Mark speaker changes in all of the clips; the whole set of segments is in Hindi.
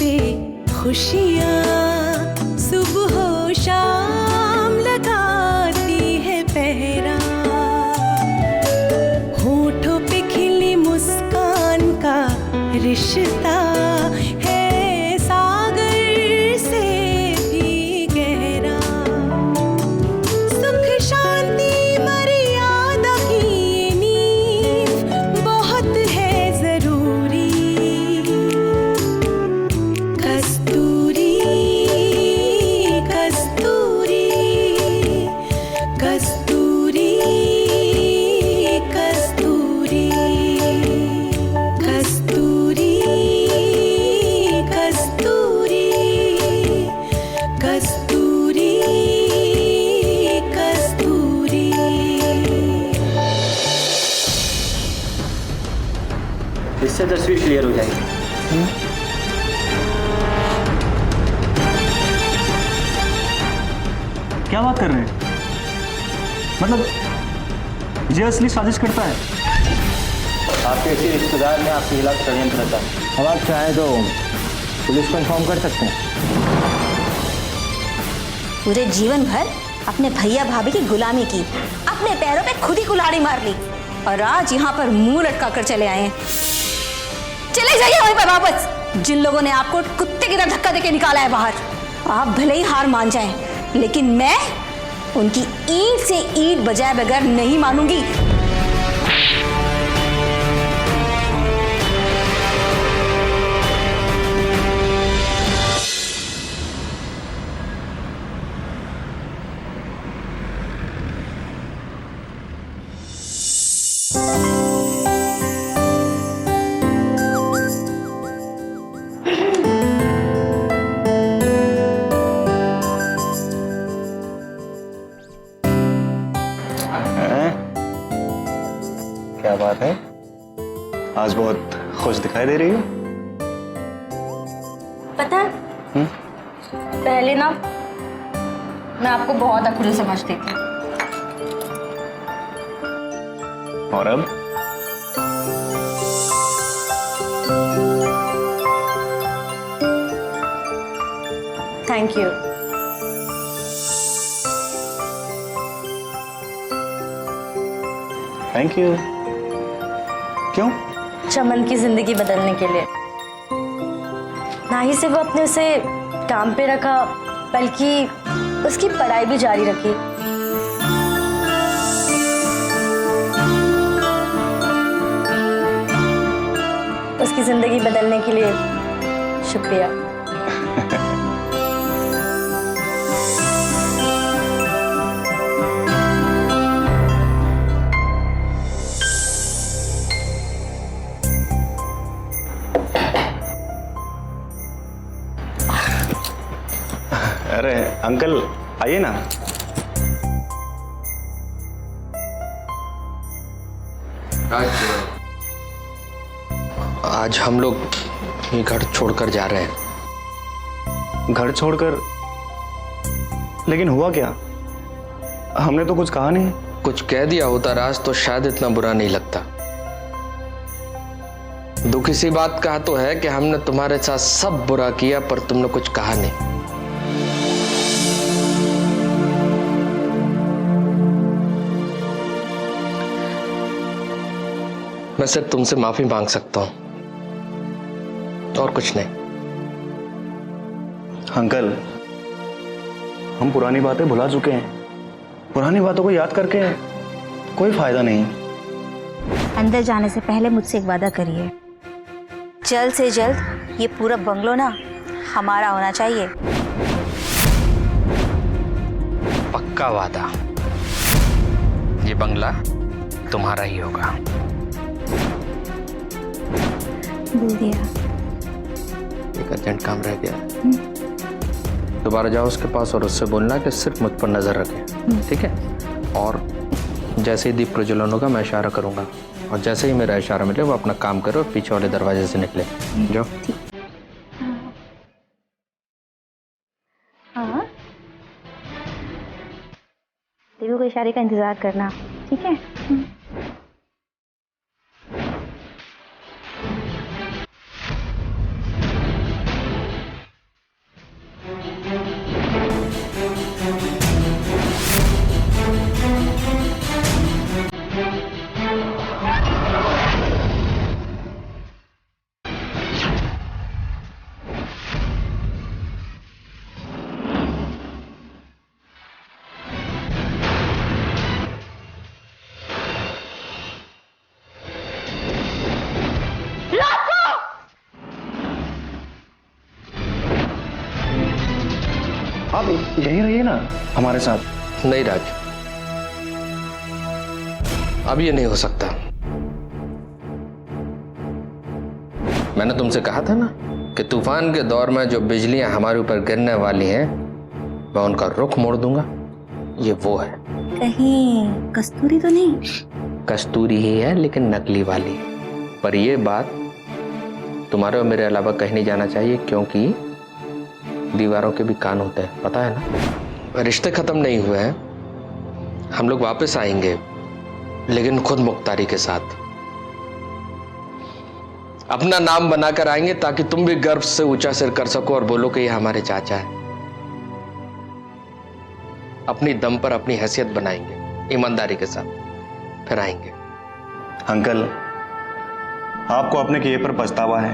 Speaker 1: पे खुशियाँ सुबह शाम लगाती है पहरा। होठों पे खिली मुस्कान का रिश्ता है सागर से भी गहरा। सुख शांति मर्यादा की नींव बहुत है जरूरी। कस्तूरी कस्तूरी कस्तूरी कस्तूरी कस्तूरी कस्तूरी कस्तूरी कस्तूरी।
Speaker 2: इससे तस्वीर क्लियर हो जाएगी।
Speaker 3: क्या बात कर रहे हैं? मतलब ये असली साजिश करता है?
Speaker 2: आपके किसी रिश्तेदार ने आपके खिलाफ षड्यंत्र रचा।
Speaker 4: अब आप चाहें तो पुलिस को इन्फॉर्म कर सकते हैं।
Speaker 5: पूरे जीवन भर अपने भैया भाभी की गुलामी की, अपने पैरों पे खुद ही कुल्हाड़ी मार ली और आज यहाँ पर मुंह लटका कर चले आए हैं। चले जाइए वहीं पर वापस, जिन लोगों ने आपको कुत्ते की तरह धक्का देके निकाला है बाहर। आप भले ही हार मान जाएं, लेकिन मैं उनकी ईंट से ईंट बजाए बगैर नहीं मानूंगी।
Speaker 3: क्या बात है, आज बहुत खुश दिखाई दे रही हो।
Speaker 5: पता है, पहले ना मैं आपको बहुत अकुल समझती थी,
Speaker 3: और अब?
Speaker 5: Thank you.
Speaker 3: Thank you. क्यों?
Speaker 6: चमन की जिंदगी बदलने के लिए। ना ही सिर्फ आपने उसे काम पे रखा, बल्कि उसकी पढ़ाई भी जारी रखी। उसकी जिंदगी बदलने के लिए शुक्रिया।
Speaker 3: अरे अंकल आइए ना।
Speaker 4: आज हम लोग ये घर छोड़कर जा रहे हैं।
Speaker 3: घर छोड़कर? लेकिन हुआ क्या? हमने तो कुछ कहा नहीं।
Speaker 4: कुछ कह दिया होता राज तो शायद इतना बुरा नहीं लगता। दुख इसी बात का तो है कि हमने तुम्हारे साथ सब बुरा किया पर तुमने कुछ कहा नहीं। मैं सिर्फ तुमसे माफी मांग सकता हूं और कुछ नहीं।
Speaker 3: अंकल, हम पुरानी बातें भुला चुके हैं। पुरानी बातों को याद करके कोई फायदा नहीं।
Speaker 5: अंदर जाने से पहले मुझसे एक वादा करिए, जल्द से जल्द ये पूरा बंगलो ना हमारा होना चाहिए।
Speaker 4: पक्का वादा, ये बंगला तुम्हारा ही होगा।
Speaker 5: बोल दिया।
Speaker 4: एक अर्जेंट काम रह गया, दोबारा जाओ उसके पास और उससे बोलना कि सिर्फ मुझ पर नजर रखे, ठीक है? और जैसे ही दीप प्रज्वलन होगा मैं इशारा करूंगा, और जैसे ही मेरा इशारा मिले वो अपना काम करो, पीछे वाले दरवाजे से निकले। जाओ।
Speaker 5: हाँ, दीपू के इशारे का इंतजार करना, ठीक है?
Speaker 3: आप यहीं रहिए ना हमारे साथ।
Speaker 4: नहीं राज, अब ये नहीं हो सकता। मैंने तुमसे कहा था ना कि तूफान के दौर में जो बिजलियां हमारे ऊपर गिरने वाली हैं, मैं उनका रुख मोड़ दूंगा। ये वो है।
Speaker 5: कहीं कस्तूरी तो नहीं?
Speaker 4: कस्तूरी ही है, लेकिन नकली वाली। पर ये बात तुम्हारे और मेरे अलावा कहीं नहीं जाना चाहिए, क्योंकि दीवारों के भी कान होते हैं, पता है ना। रिश्ते खत्म नहीं हुए हैं, हम लोग वापस आएंगे, लेकिन खुद मुख्तारी के साथ। अपना नाम बनाकर आएंगे ताकि तुम भी गर्व से ऊंचा सिर कर सको और बोलो कि ये हमारे चाचा है। अपनी दम पर अपनी हैसियत बनाएंगे ईमानदारी के साथ, फिर आएंगे।
Speaker 3: अंकल, आपको अपने किए पर पछतावा है,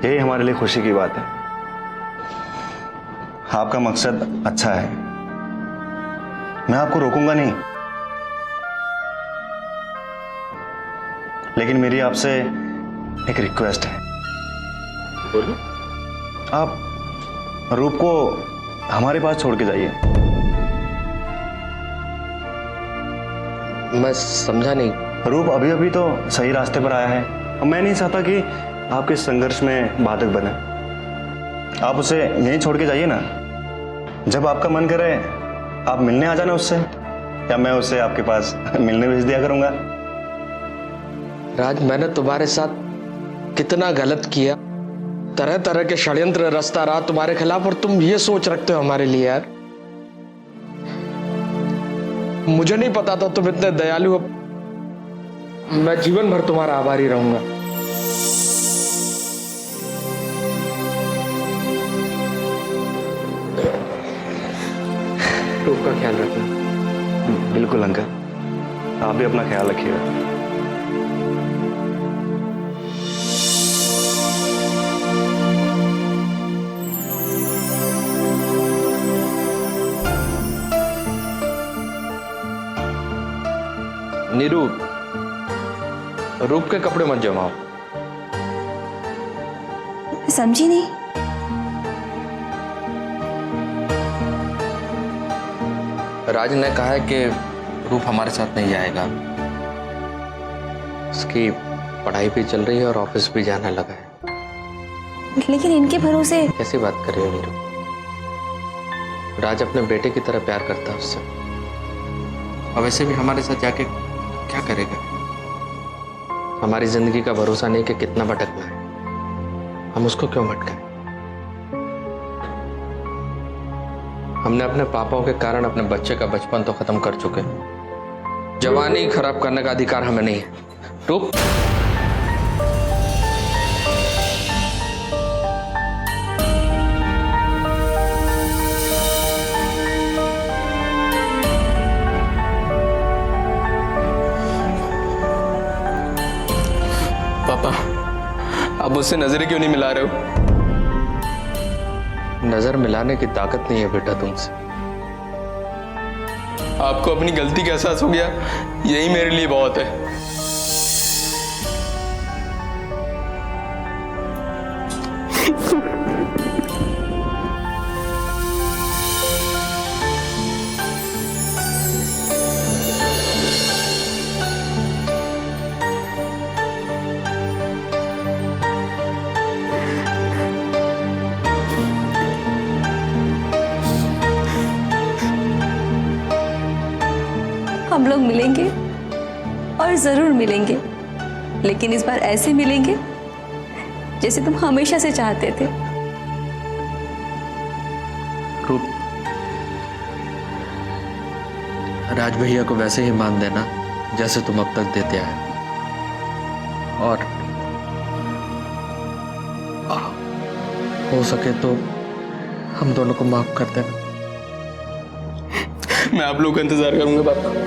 Speaker 3: यही हमारे लिए खुशी की बात है। आपका मकसद अच्छा है, मैं आपको रोकूंगा नहीं, लेकिन मेरी आपसे एक रिक्वेस्ट है।
Speaker 4: बोलो।
Speaker 3: आप रूप को हमारे पास छोड़ के जाइए।
Speaker 4: मैं समझा नहीं।
Speaker 3: रूप अभी अभी तो सही रास्ते पर आया है और मैं नहीं चाहता कि आपके संघर्ष में बाधक बने। आप उसे यहीं छोड़ के जाइए ना। जब आपका मन करे आप मिलने आ जाना उससे, या मैं उसे आपके पास मिलने भेज दिया करूंगा।
Speaker 4: राज, मैंने तुम्हारे साथ कितना गलत किया, तरह तरह के षड्यंत्र रचता रहा तुम्हारे खिलाफ, और तुम ये सोच रखते हो हमारे लिए। यार मुझे नहीं पता था तुम इतने दयालु हो। मैं जीवन भर तुम्हारा आभारी रहूंगा। रूप का ख्याल रखना।
Speaker 3: बिल्कुल अंकल, आप भी अपना ख्याल रखिएगा।
Speaker 4: नीरू, रूप के कपड़े मत जमाओ।
Speaker 5: समझी नहीं।
Speaker 4: राज ने कहा है कि रूप हमारे साथ नहीं जाएगा। उसकी पढ़ाई भी चल रही है और ऑफिस भी जाने लगा है।
Speaker 5: लेकिन इनके भरोसे
Speaker 4: कैसी बात कर रही हो नीरू? राज अपने बेटे की तरह प्यार करता है उससे, और वैसे भी हमारे साथ जाके क्या करेगा? हमारी जिंदगी का भरोसा नहीं कि कितना भटकना है, हम उसको क्यों भटकाएं? हमने अपने पापाओं के कारण अपने बच्चे का बचपन तो खत्म कर चुके हैं, जवानी खराब करने का अधिकार हमें नहीं है। रूप,
Speaker 7: पापा, आप उससे नजरें क्यों नहीं मिला रहे हो?
Speaker 4: नजर मिलाने की ताकत नहीं है बेटा तुमसे।
Speaker 7: आपको अपनी गलती का एहसास हो गया, यही मेरे लिए बहुत है।
Speaker 5: हम लोग मिलेंगे और जरूर मिलेंगे, लेकिन इस बार ऐसे मिलेंगे जैसे तुम हमेशा से चाहते थे।
Speaker 4: रूप, राज भैया को वैसे ही मान देना जैसे तुम अब तक देते आए, और हो सके तो हम दोनों को माफ कर देना।
Speaker 7: मैं आप लोग का इंतजार करूंगा पापा।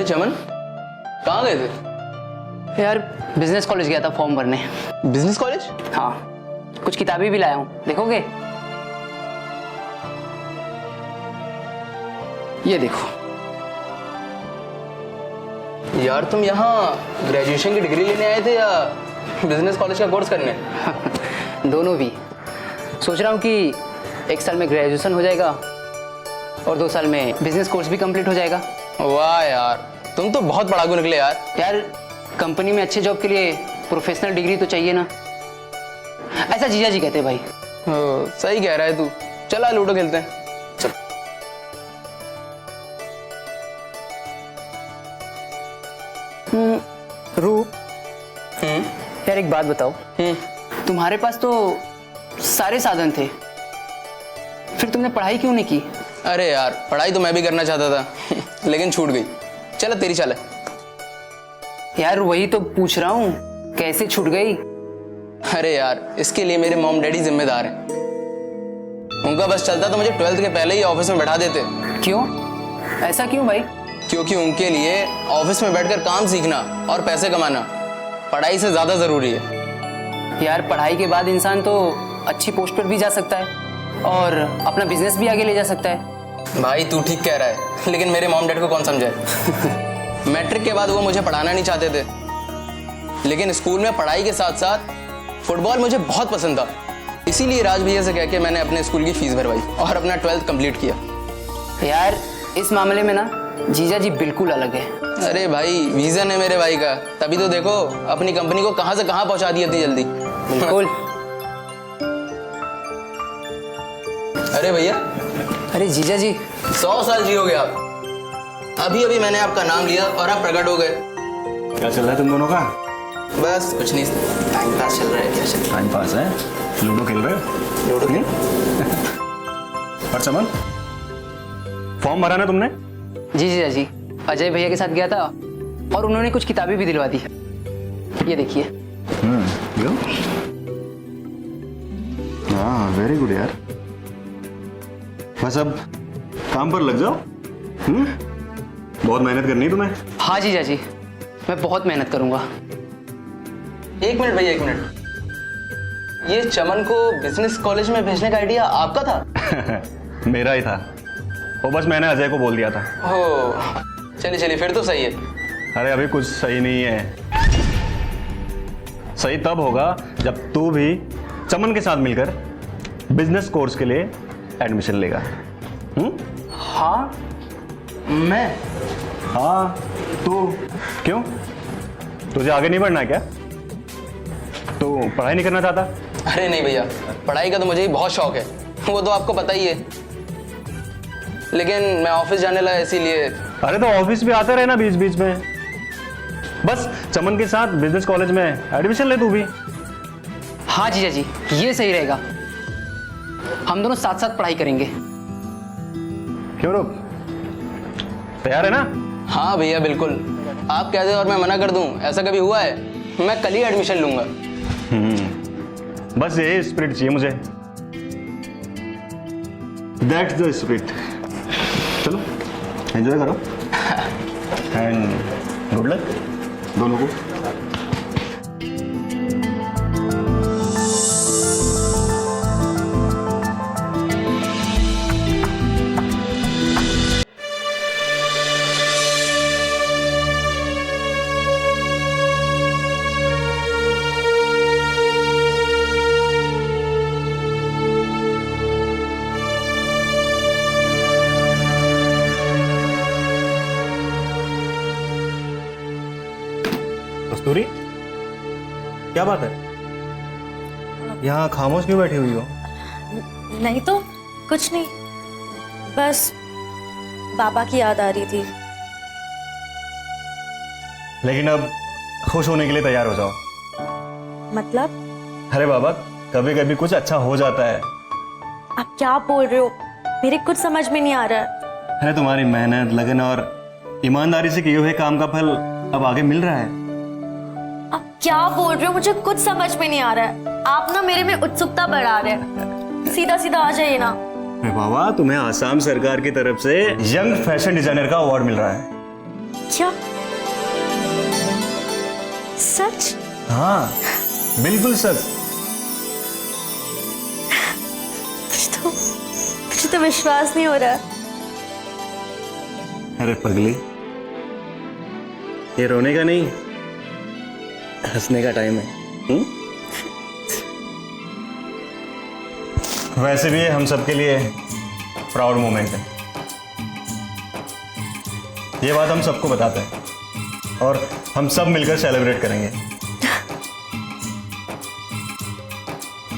Speaker 8: चमन, कहाँ गए थे?
Speaker 9: यार बिजनेस कॉलेज गया था फॉर्म भरने।
Speaker 8: Business college?
Speaker 9: हाँ, कुछ किताबें भी लाया हूँ, देखोगे? ये देखो।
Speaker 8: यार तुम यहाँ ग्रेजुएशन की डिग्री लेने आए थे या बिजनेस कॉलेज का कोर्स करने?
Speaker 9: दोनों भी। सोच रहा हूँ कि 1 साल में ग्रेजुएशन हो जाएगा और 2 साल में बिजनेस कोर्स भी कंप्लीट हो जाएगा।
Speaker 8: वाह यार, तुम तो बहुत पढ़ाकू निकले यार।
Speaker 9: यार कंपनी में अच्छे जॉब के लिए प्रोफेशनल डिग्री तो चाहिए ना, ऐसा जीजा जी कहते हैं भाई।
Speaker 8: सही कह रहा है तू। चला लूडो खेलते हैं। चल।
Speaker 9: रूप, यार एक बात बताओ, तुम्हारे पास तो सारे साधन थे, फिर तुमने पढ़ाई क्यों नहीं की?
Speaker 8: अरे यार, पढ़ाई तो मैं भी करना चाहता था लेकिन छूट गई। चलो तेरी चाल है।
Speaker 9: यार वही तो पूछ रहा हूँ, कैसे छूट गई?
Speaker 8: अरे यार, इसके लिए मेरे मॉम डैडी जिम्मेदार हैं। उनका बस चलता तो मुझे 12th के पहले ही ऑफिस में बैठा देते।
Speaker 9: क्यों? ऐसा क्यों भाई?
Speaker 8: क्योंकि उनके लिए ऑफिस में बैठकर काम सीखना और पैसे कमाना पढ़ाई से ज्यादा जरूरी है।
Speaker 9: यार पढ़ाई के बाद इंसान तो अच्छी पोस्ट पर भी जा सकता है और अपना बिजनेस भी आगे ले जा सकता है।
Speaker 8: भाई तू ठीक कह रहा है, लेकिन मेरे मॉम डैड को कौन समझाए। मैट्रिक के बाद वो मुझे पढ़ाना नहीं चाहते थे, लेकिन स्कूल में पढ़ाई के साथ साथ फुटबॉल मुझे बहुत पसंद था। इसीलिए राज भैया से कह के मैंने अपने स्कूल की फीस भरवाई और अपना 12th कंप्लीट किया।
Speaker 9: यार इस मामले में ना जीजा जी बिल्कुल अलग है।
Speaker 8: अरे भाई, विजन है मेरे भाई का, तभी तो देखो अपनी कंपनी को कहां से कहां पहुंचा दी इतनी जल्दी।
Speaker 9: बिल्कुल।
Speaker 8: अरे भैया।
Speaker 9: अरे जीजा जी,
Speaker 8: 100 साल जियोगे आप। अभी अभी मैंने आपका नाम लिया और आप प्रकट हो गए।
Speaker 3: क्या चल रहा है तुम दोनों का?
Speaker 8: बस कुछ नहीं, टाइम पास चल रहा है। क्या चल रहा
Speaker 3: टाइम पास है? लूडो खेल रहे हो?
Speaker 8: है? लूडो खेल।
Speaker 3: और चमन, फॉर्म भरा ना तुमने?
Speaker 9: जी जीजा जी, अजय भैया के साथ गया था और उन्होंने कुछ किताबें भी दिलवा दी। ये देखिए।
Speaker 3: हाँ, वेरी गुड यार। बस अब काम पर लग जाओ। बहुत मेहनत करनी है तुम्हें।
Speaker 9: हाँ जीजा जी, मैं बहुत मेहनत करूंगा।
Speaker 8: 1 मिनट भैया, 1 मिनट। ये चमन को बिजनेस कॉलेज में भेजने का आइडिया आपका था?
Speaker 3: मेरा ही था, वो बस मैंने अजय को बोल दिया था।
Speaker 8: हो, चलिए चलिए, फिर तो सही है।
Speaker 3: अरे अभी कुछ सही नहीं है। सही तब होगा जब तू भी चमन के साथ मिलकर बिजनेस कोर्स के लिए एडमिशन लेगा।
Speaker 8: हाँ, मैं?
Speaker 3: हाँ तू। क्यों, तुझे आगे नहीं बढ़ना है क्या? तू पढ़ाई नहीं करना चाहता?
Speaker 8: अरे नहीं भैया, पढ़ाई का तो मुझे ही बहुत शौक है, वो तो आपको पता ही है। लेकिन मैं ऑफिस जाने लगा इसीलिए।
Speaker 3: अरे तो ऑफिस भी आता रहना बीच बीच में। बस चमन के साथ बिजनेस कॉलेज में एडमिशन ले तू भी।
Speaker 9: हाँ जीजा जी, ये सही रहेगा। हम दोनों साथ साथ पढ़ाई करेंगे।
Speaker 3: क्यों रुक, तैयार है ना?
Speaker 8: हाँ भैया बिल्कुल। आप कह दे और मैं मना कर दूं, ऐसा कभी हुआ है? मैं कल ही एडमिशन लूंगा।
Speaker 3: बस यही स्पिरिट चाहिए मुझे। That's the spirit. चलो एंजॉय करो एंड गुड लक दोनों को। कस्तूरी, क्या बात है? यहाँ खामोश क्यों बैठी हुई हो?
Speaker 6: नहीं तो कुछ नहीं, बस पापा की याद आ रही थी।
Speaker 3: लेकिन अब खुश होने के लिए तैयार हो जाओ।
Speaker 6: मतलब?
Speaker 3: अरे बाबा, कभी कभी कुछ अच्छा हो जाता है।
Speaker 6: आप क्या बोल रहे हो? मेरे कुछ समझ में नहीं आ रहा है।
Speaker 3: अरे तुम्हारी मेहनत, लगन और ईमानदारी से किए हुए काम का फल अब आगे मिल रहा है।
Speaker 6: आप क्या बोल रहे हो? मुझे कुछ समझ में नहीं आ रहा है। आप ना मेरे में उत्सुकता बढ़ा रहे हैं। सीधा सीधा आ जाइए ना।
Speaker 3: अरे बाबा, तुम्हें आसाम सरकार की तरफ से यंग फैशन डिजाइनर का अवार्ड मिल रहा है।
Speaker 6: क्या सच?
Speaker 3: हाँ बिल्कुल सच।
Speaker 6: मुझे तो विश्वास नहीं हो रहा।
Speaker 3: अरे पगली, ये रोने का नहीं हंसने का टाइम है। वैसे भी ये हम सबके लिए प्राउड मोमेंट है। ये बात हम सबको बताते हैं और हम सब मिलकर सेलिब्रेट करेंगे।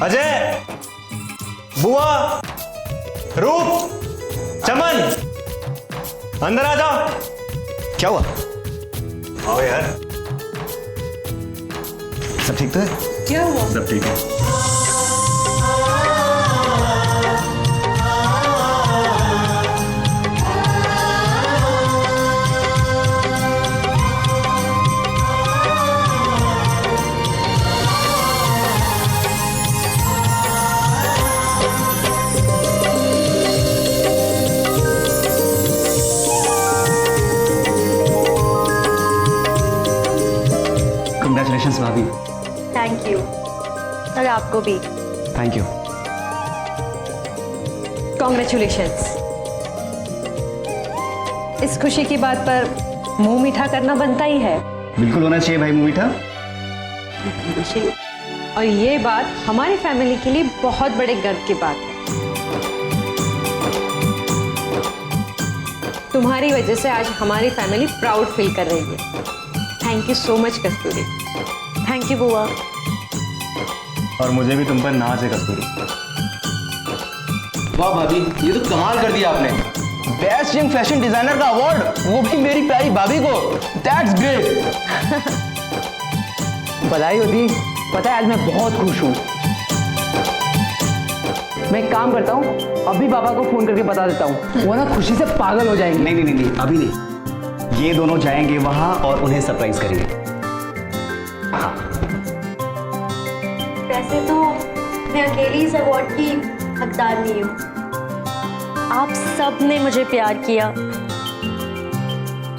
Speaker 3: अजय, बुआ, रूप, चमन, अंदर आ जाओ।
Speaker 10: क्या हुआ?
Speaker 3: आओ यार।
Speaker 10: सब ठीक तो है?
Speaker 1: क्या हुआ?
Speaker 3: सब ठीक है।
Speaker 10: कंग्रेचुलेशंस भाभी।
Speaker 6: Thank you. और आपको भी।
Speaker 10: Thank you.
Speaker 1: कॉन्ग्रेचुलेशंस। इस खुशी की बात पर मुंह मीठा करना बनता ही है।
Speaker 10: बिल्कुल होना चाहिए भाई मुंह मीठा।
Speaker 1: और ये बात हमारी फैमिली के लिए बहुत बड़े गर्व की बात है। तुम्हारी वजह से आज हमारी फैमिली प्राउड फील कर रही है। Thank you so much Kasturi.
Speaker 6: Thank you बुआ।
Speaker 3: और मुझे भी तुम पर नाज है कस्तूरी।
Speaker 8: वाह भाभी, ये तो कमाल कर दिया आपने। बेस्ट यंग फैशन डिजाइनर का अवार्ड, वो भी मेरी प्यारी भाभी को। That's great.
Speaker 9: बधाई होती। पता है आज मैं बहुत खुश हूँ। मैं एक काम करता हूँ, अभी पापा को फोन करके बता देता हूँ, वो ना खुशी से पागल हो जाएंगे।
Speaker 10: नहीं नहीं नहीं, अभी नहीं। ये दोनों जाएंगे वहां और उन्हें सरप्राइज करेंगे।
Speaker 6: वैसे तो मैं अकेली इस अवार्ड की हकदार नहीं हूँ। आप सब ने मुझे प्यार किया,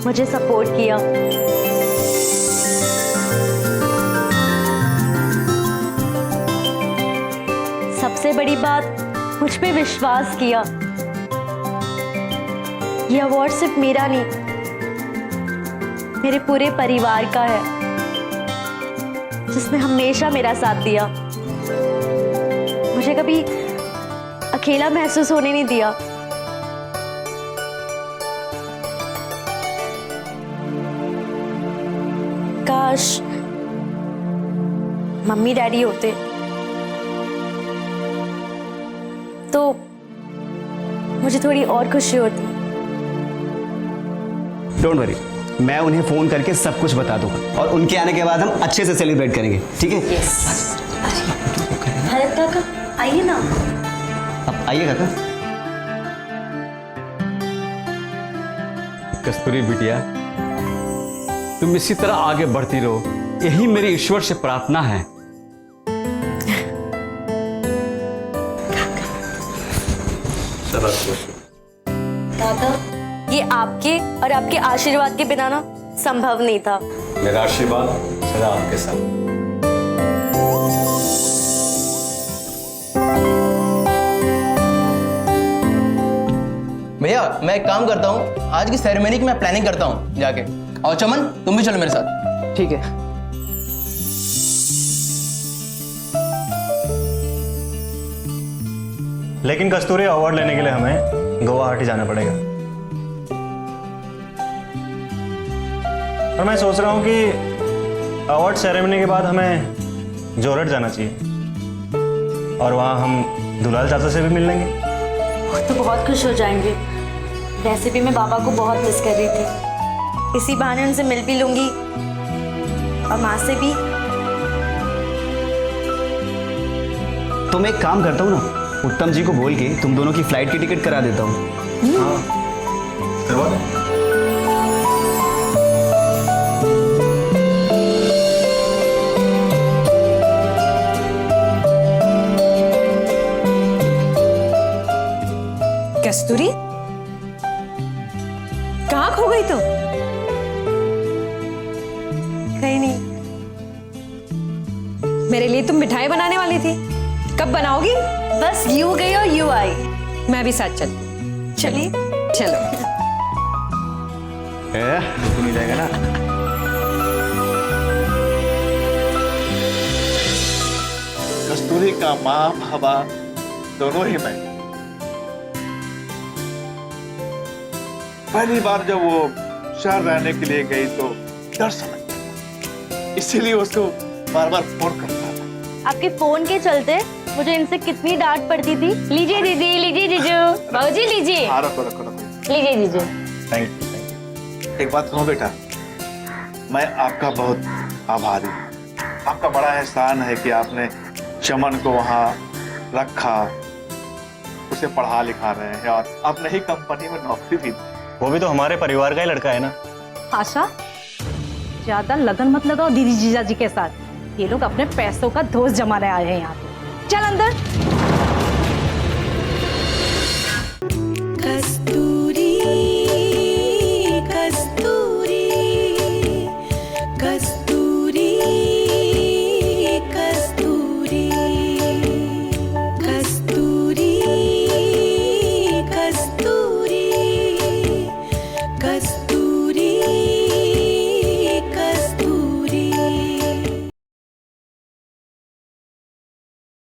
Speaker 6: मुझे सपोर्ट किया। सबसे बड़ी बात, मुझ पे विश्वास किया। ये अवार्ड सिर्फ मेरा नहीं, मेरे पूरे परिवार का है, जिसने हमेशा मेरा साथ दिया, मुझे कभी अकेला महसूस होने नहीं दिया। काश मम्मी डैडी होते तो मुझे थोड़ी और खुशी होती।
Speaker 10: डोंट वरी, मैं उन्हें फोन करके सब कुछ बता दूंगा और उनके आने के बाद हम अच्छे से सेलिब्रेट करेंगे, ठीक है?
Speaker 6: भरत काका आइए ना।
Speaker 10: अब आइए काका।
Speaker 11: कस्तूरी बिटिया, तुम इसी तरह आगे बढ़ती रहो, यही मेरी ईश्वर से प्रार्थना है।
Speaker 6: काका, ये आपके और आपके आशीर्वाद के बिना ना संभव नहीं था।
Speaker 11: मेरा आशीर्वाद सदा आपके साथ।
Speaker 8: भैया मैं एक काम करता हूँ, आज की सेरेमनी की मैं प्लानिंग करता हूँ जाके। और चमन तुम भी चलो मेरे साथ।
Speaker 9: ठीक है।
Speaker 3: लेकिन कस्तूरी, अवार्ड लेने के लिए हमें गुवाहाटी जाना पड़ेगा। और मैं सोच रहा हूँ कि अवार्ड सेरेमनी के बाद हमें जोरहट जाना चाहिए और वहाँ हम दुलाल चाचा से भी मिल लेंगे।
Speaker 6: वो तो बहुत खुश हो जाएंगे। वैसे भी मैं बाबा को बहुत मिस कर रही थी, इसी बहाने उनसे मिल भी लूंगी और माँ से भी।
Speaker 10: तो मैं एक काम करता हूँ ना, उत्तम जी को बोल के तुम दोनों की फ्लाइट की टिकट करा देता हूँ।
Speaker 3: हाँ, करवा दो।
Speaker 1: कस्तूरी, कहाँ खो गई तुम? बनाने वाली थी। कब बनाओगी?
Speaker 6: बस यू गई और यू आई।
Speaker 1: मैं भी साथ चलती हूँ। चलिए चलो।
Speaker 3: सुनी जाएगा ना।
Speaker 2: कस्तूरी का माँ बाबा दोनों ही मैं। पहली बार जब वो शहर रहने के लिए गई तो डर सा लगता, इसीलिए उसको बार बार फोन करता था।
Speaker 6: आपके फोन के चलते मुझे इनसे कितनी डांट पड़ती थी। लीजिए दीदी, लीजिए जीजू, बाबूजी लीजिए।
Speaker 2: हाँ रखो रखो रखो।
Speaker 6: लीजिए जीजू।
Speaker 3: Thank you.
Speaker 2: एक बात सुनो बेटा, मैं आपका बहुत आभारी हूँ। आपका बड़ा एहसान है कि आपने चमन को वहाँ रखा, उसे पढ़ा लिखा रहे हैं और आपने ही कंपनी में नौकरी भी दी।
Speaker 3: वो भी तो हमारे परिवार का ही लड़का है ना।
Speaker 12: आशा, ज्यादा लगन मत लगाओ दीदी जीजा जी के साथ। ये लोग अपने पैसों का दोस्त जमाने आए हैं यहाँ पे। चल अंदर।